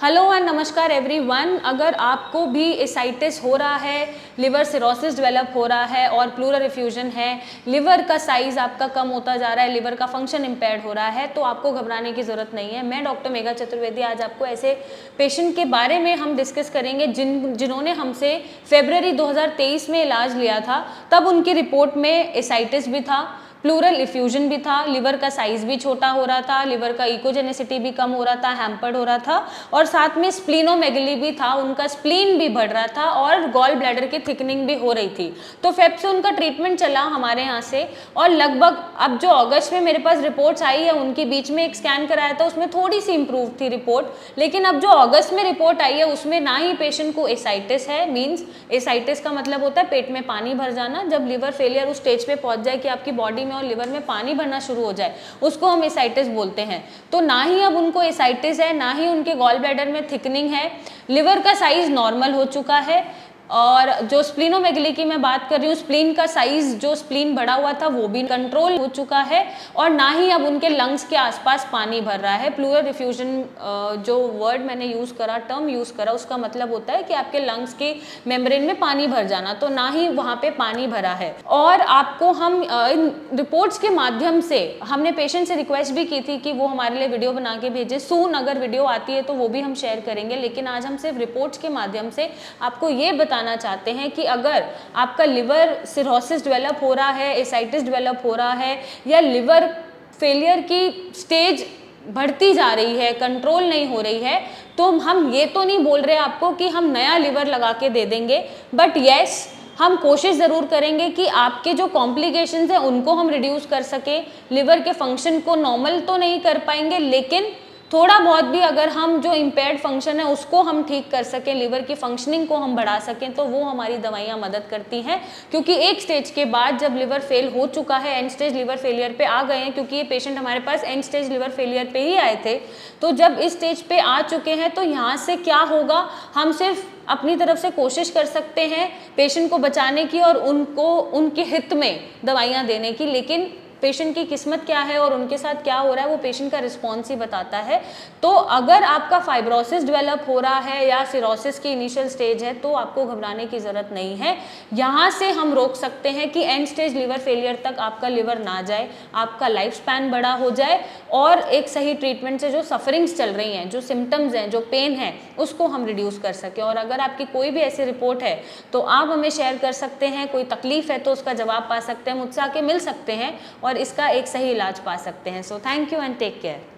Hello and नमस्कार everyone. अगर आपको भी एसाइटिस हो रहा है, लिवर सिरोसिस डेवलप हो रहा है और प्लूरल इफ्यूजन है, लिवर का साइज आपका कम होता जा रहा है, लिवर का फंक्शन इम्पेयर्ड हो रहा है, तो आपको घबराने की ज़रूरत नहीं है। मैं डॉक्टर मेघा चतुर्वेदी आज आपको ऐसे पेशेंट के बारे में हम डिस्कस करेंगे जिन्होंने हमसे फरवरी 2023 में इलाज लिया था। तब उनकी रिपोर्ट में एसाइटिस भी था, प्लूरल इफ्यूजन भी था, लिवर का साइज भी छोटा हो रहा था, लिवर का इकोजेनेसिटी भी कम हो रहा था, हैम्पर्ड हो रहा था और साथ में स्प्लीनोमेगली भी था, उनका स्प्लीन भी बढ़ रहा था और गॉल ब्लैडर की थिकनिंग भी हो रही थी। तो फेब से उनका ट्रीटमेंट चला हमारे यहाँ से और लगभग अब जो अगस्त में मेरे पास रिपोर्ट्स आई है, उनके बीच में एक स्कैन कराया था, उसमें थोड़ी सी इंप्रूव थी रिपोर्ट, लेकिन अब जो अगस्त में रिपोर्ट आई है उसमें ना ही पेशेंट को एसाइटिस है, मीन्स एसाइटिस का मतलब होता है पेट में पानी भर जाना। जब लिवर फेलियर उस स्टेज पे पहुंच जाए कि आपकी बॉडी में और लिवर में पानी भरना शुरू हो जाए, उसको हम एसाइटिस बोलते हैं। तो ना ही अब उनको एसाइटिस है, ना ही उनके गॉल ब्लैडर में थिकनिंग है, लिवर का साइज नॉर्मल हो चुका है और जो स्प्लीनोमेगली की मैं बात कर रही हूँ, स्प्लीन का साइज, जो स्प्लीन बढ़ा हुआ था वो भी कंट्रोल हो चुका है और ना ही अब उनके लंग्स के आसपास पानी भर रहा है। प्लूरल इफ्यूजन जो वर्ड मैंने यूज़ करा, टर्म यूज़ करा, उसका मतलब होता है कि आपके लंग्स के मेम्ब्रेन में पानी भर जाना, तो ना ही वहाँ पे पानी भरा है। और आपको हम इन रिपोर्ट्स के माध्यम से, हमने पेशेंट से रिक्वेस्ट भी की थी कि वो हमारे लिए वीडियो बना के भेजे, सून अगर वीडियो आती है तो वो भी हम शेयर करेंगे, लेकिन आज हम सिर्फ रिपोर्ट्स के माध्यम से आपको ये बताना चाहते हैं कि अगर आपका लिवर सिरोसिस डेवलप हो रहा है, एसाइटिस डेवलप हो रहा है या लिवर फेलियर की स्टेज बढ़ती जा रही है, कंट्रोल नहीं हो रही है, तो हम ये तो नहीं बोल रहे आपको कि हम नया लिवर लगा के दे देंगे, बट यस हम कोशिश ज़रूर करेंगे कि आपके जो कॉम्प्लिकेशंस हैं उनको हम रिड्यूस कर सकें। लिवर के फंक्शन को नॉर्मल तो नहीं कर पाएंगे, लेकिन थोड़ा बहुत भी अगर हम जो इम्पेयर्ड फंक्शन है उसको हम ठीक कर सकें, लिवर की फंक्शनिंग को हम बढ़ा सकें, तो वो हमारी दवाइयाँ मदद करती हैं। क्योंकि एक स्टेज के बाद जब लिवर फेल हो चुका है, एंड स्टेज लिवर फेलियर पे आ गए हैं, क्योंकि ये पेशेंट हमारे पास एंड स्टेज लिवर फेलियर पे ही आए थे, तो जब इस स्टेज पे आ चुके हैं तो यहाँ से क्या होगा, हम सिर्फ अपनी तरफ से कोशिश कर सकते हैं पेशेंट को बचाने की और उनको उनके हित में दवाइयाँ देने की, लेकिन पेशेंट की किस्मत क्या है और उनके साथ क्या हो रहा है वो पेशेंट का रिस्पॉन्स ही बताता है। तो अगर आपका फाइब्रोसिस डेवलप हो रहा है या सिरोसिस की इनिशियल स्टेज है तो आपको घबराने की ज़रूरत नहीं है। यहाँ से हम रोक सकते हैं कि एंड स्टेज लिवर फेलियर तक आपका लिवर ना जाए, आपका लाइफ स्पैन बड़ा हो जाए और एक सही ट्रीटमेंट से जो सफरिंग्स चल रही हैं, जो सिम्टम्स हैं, जो पेन है, उसको हम रिड्यूस कर सकें। और अगर आपकी कोई भी ऐसी रिपोर्ट है तो आप हमें शेयर कर सकते हैं, कोई तकलीफ है तो उसका जवाब पा सकते हैं, मुझसे आके मिल सकते हैं और इसका एक सही इलाज पा सकते हैं। So thank you and take care.